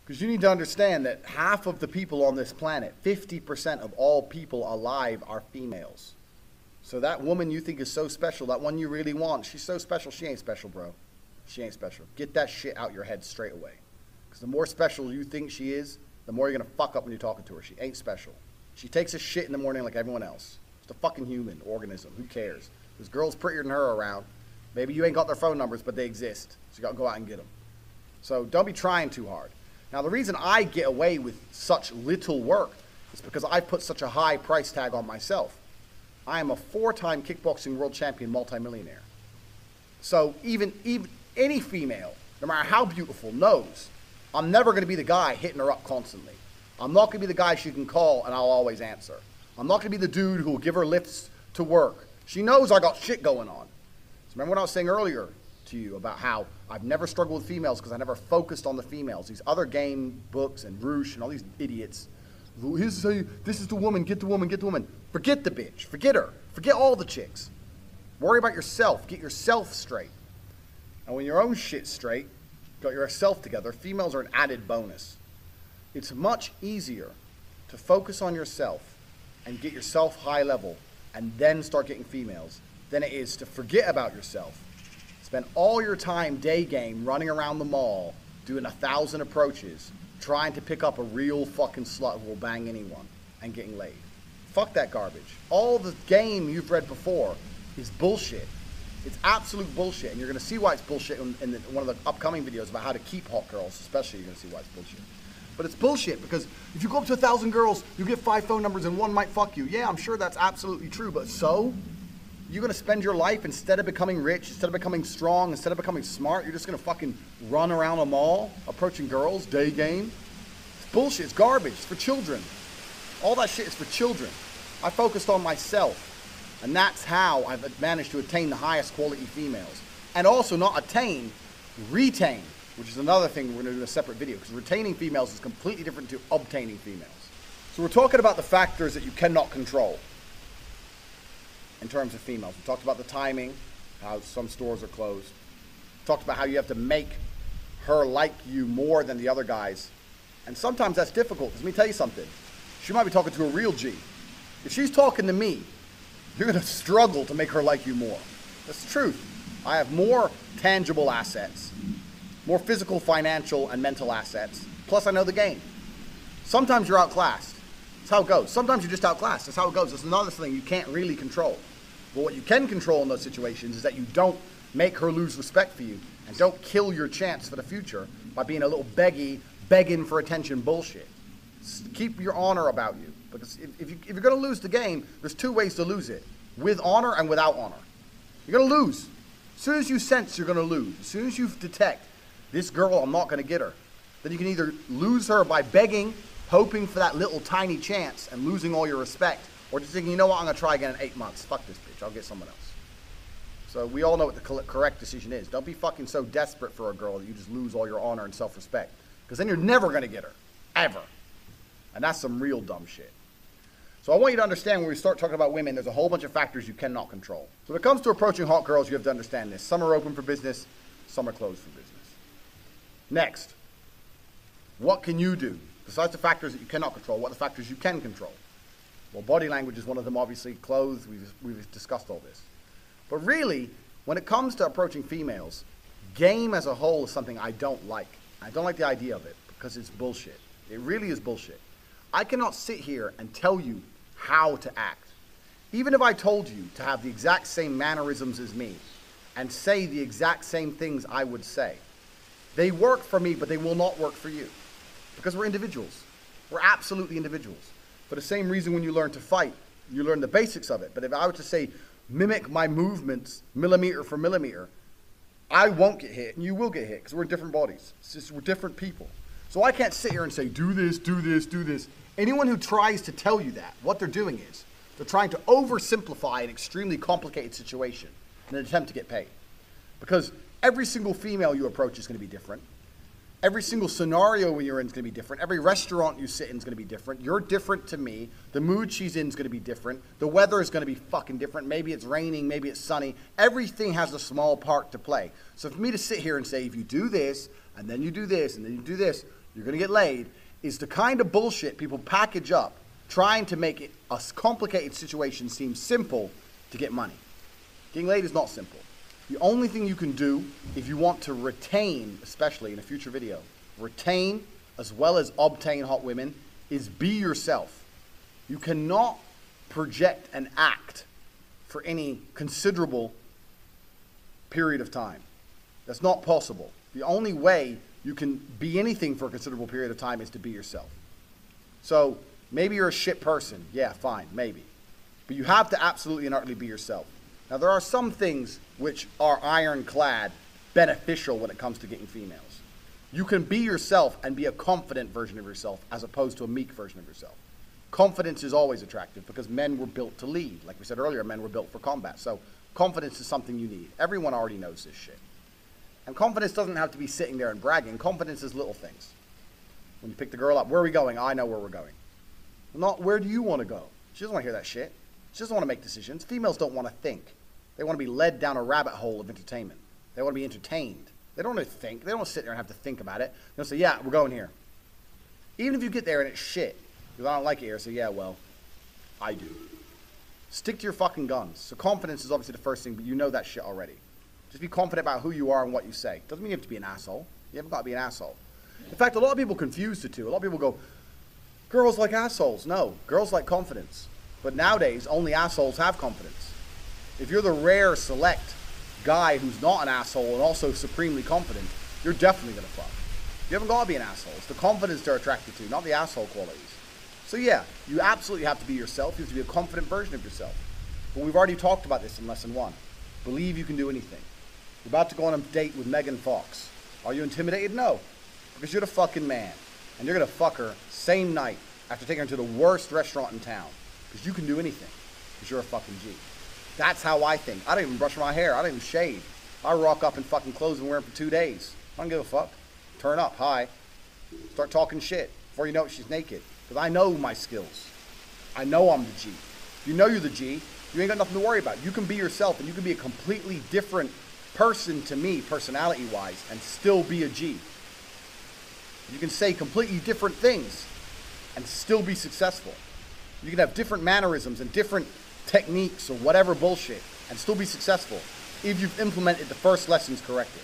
Because you need to understand that half of the people on this planet, 50% of all people alive, are females. So that woman you think is so special, that one you really want, she's so special, she ain't special, bro. She ain't special. Get that shit out your head straight away. Because the more special you think she is, the more you're going to fuck up when you're talking to her. She ain't special. She takes a shit in the morning like everyone else. Just a fucking human organism. Who cares? There's girls prettier than her around. Maybe you ain't got their phone numbers, but they exist. So you got to go out and get them. So don't be trying too hard. Now, the reason I get away with such little work is because I put such a high price tag on myself. I am a 4-time kickboxing world champion multimillionaire. So even any female, no matter how beautiful, knows I'm never going to be the guy hitting her up constantly. I'm not going to be the guy she can call and I'll always answer. I'm not going to be the dude who will give her lifts to work. She knows I got shit going on. So remember what I was saying earlier to you about how I've never struggled with females because I never focused on the females. These other game books and Roosh and all these idiots. This is the woman, get the woman, get the woman. Forget the bitch. Forget her. Forget all the chicks. Worry about yourself. Get yourself straight. And when your own shit's straight, got yourself together, females are an added bonus. It's much easier to focus on yourself and get yourself high level and then start getting females than it is to forget about yourself. Spend all your time day game running around the mall, doing 1,000 approaches, trying to pick up a real fucking slut who will bang anyone and getting laid. Fuck that garbage. All the game you've read before is bullshit. It's absolute bullshit, and you're going to see why it's bullshit in one of the upcoming videos about how to keep hot girls, especially. You're going to see why it's bullshit. But it's bullshit because if you go up to 1,000 girls, you get 5 phone numbers and one might fuck you. Yeah, I'm sure that's absolutely true, but so? You're going to spend your life, instead of becoming rich, instead of becoming strong, instead of becoming smart, you're just going to fucking run around a mall, approaching girls, day game? It's bullshit. It's garbage. It's for children. All that shit is for children. I focused on myself. And that's how I've managed to attain the highest quality females. And also not attain, retain, which is another thing we're going to do in a separate video, because retaining females is completely different to obtaining females. So we're talking about the factors that you cannot control in terms of females. We talked about the timing, how some stores are closed. We talked about how you have to make her like you more than the other guys. And sometimes that's difficult, because let me tell you something. She might be talking to a real G. If she's talking to me, you're going to struggle to make her like you more. That's the truth. I have more tangible assets, more physical, financial, and mental assets. Plus, I know the game. Sometimes you're outclassed. That's how it goes. Sometimes you're just outclassed. That's how it goes. That's another thing you can't really control. But what you can control in those situations is that you don't make her lose respect for you and don't kill your chance for the future by being a little begging for attention bullshit. Keep your honor about you. Because if you're going to lose the game, there's 2 ways to lose it. With honor and without honor. You're going to lose. As soon as you sense you're going to lose, as soon as you detect, this girl, I'm not going to get her, then you can either lose her by begging, hoping for that little tiny chance and losing all your respect, or just thinking, you know what, I'm going to try again in 8 months. Fuck this bitch. I'll get someone else. So we all know what the correct decision is. Don't be fucking so desperate for a girl that you just lose all your honor and self-respect. Because then you're never going to get her. Ever. And that's some real dumb shit. So I want you to understand when we start talking about women, there's a whole bunch of factors you cannot control. So when it comes to approaching hot girls, you have to understand this. Some are open for business, some are closed for business. Next, what can you do? Besides the factors that you cannot control, what are the factors you can control? Well, body language is one of them, obviously. Clothes, we've discussed all this. But really, when it comes to approaching females, game as a whole is something I don't like. I don't like the idea of it because it's bullshit. It really is bullshit. I cannot sit here and tell you how to act. Even if I told you to have the exact same mannerisms as me and say the exact same things I would say, they work for me, but they will not work for you because we're individuals. We're absolutely individuals. For the same reason when you learn to fight, you learn the basics of it. But if I were to say, mimic my movements millimeter for millimeter, I won't get hit and you will get hit because we're in different bodies. It's just we're different people. So I can't sit here and say, do this, do this, do this. Anyone who tries to tell you that, what they're doing is they're trying to oversimplify an extremely complicated situation in an attempt to get paid. Because every single female you approach is going to be different. Every single scenario when you're in is going to be different. Every restaurant you sit in is going to be different. You're different to me. The mood she's in is going to be different. The weather is going to be fucking different. Maybe it's raining, maybe it's sunny. Everything has a small part to play. So for me to sit here and say, if you do this, and then you do this, and then you do this, you're going to get laid, is the kind of bullshit people package up trying to make it a complicated situation seem simple to get money. Getting laid is not simple. The only thing you can do if you want to retain, especially in a future video, retain as well as obtain hot women, is be yourself. You cannot project and act for any considerable period of time. That's not possible. The only way you can be anything for a considerable period of time is to be yourself. So maybe you're a shit person. Yeah, fine, maybe. But you have to absolutely and utterly be yourself. Now, there are some things which are ironclad beneficial when it comes to getting females. You can be yourself and be a confident version of yourself as opposed to a meek version of yourself. Confidence is always attractive because men were built to lead. Like we said earlier, men were built for combat. So confidence is something you need. Everyone already knows this shit. And confidence doesn't have to be sitting there and bragging. Confidence is little things. When you pick the girl up, where are we going? I know where we're going. Not where do you want to go? She doesn't want to hear that shit. She doesn't want to make decisions. Females don't want to think. They want to be led down a rabbit hole of entertainment. They want to be entertained. They don't want to think. They don't want to sit there and have to think about it. They'll say, yeah, we're going here. Even if you get there and it's shit, because I don't like it here, say, yeah, well, I do. Stick to your fucking guns. So confidence is obviously the first thing, but you know that shit already. Just be confident about who you are and what you say. Doesn't mean you have to be an asshole. You haven't got to be an asshole. In fact, a lot of people confuse the two. A lot of people go, girls like assholes. No, girls like confidence. But nowadays, only assholes have confidence. If you're the rare, select guy who's not an asshole and also supremely confident, you're definitely going to fuck. You haven't got to be an asshole. It's the confidence they're attracted to, not the asshole qualities. So yeah, you absolutely have to be yourself. You have to be a confident version of yourself. But we've already talked about this in lesson 1. Believe you can do anything. You're about to go on a date with Megan Fox. Are you intimidated? No. Because you're the fucking man. And you're going to fuck her same night after taking her to the worst restaurant in town. Because you can do anything. Because you're a fucking G. That's how I think. I don't even brush my hair. I don't even shave. I rock up in fucking clothes and wear them for 2 days. I don't give a fuck. Turn up. Hi. Start talking shit. Before you know it, she's naked. Because I know my skills. I know I'm the G. You know you're the G. You ain't got nothing to worry about. You can be yourself and you can be a completely different person to me, personality-wise, and still be a G. You can say completely different things and still be successful. You can have different mannerisms and different techniques or whatever bullshit and still be successful if you've implemented the first lessons correctly.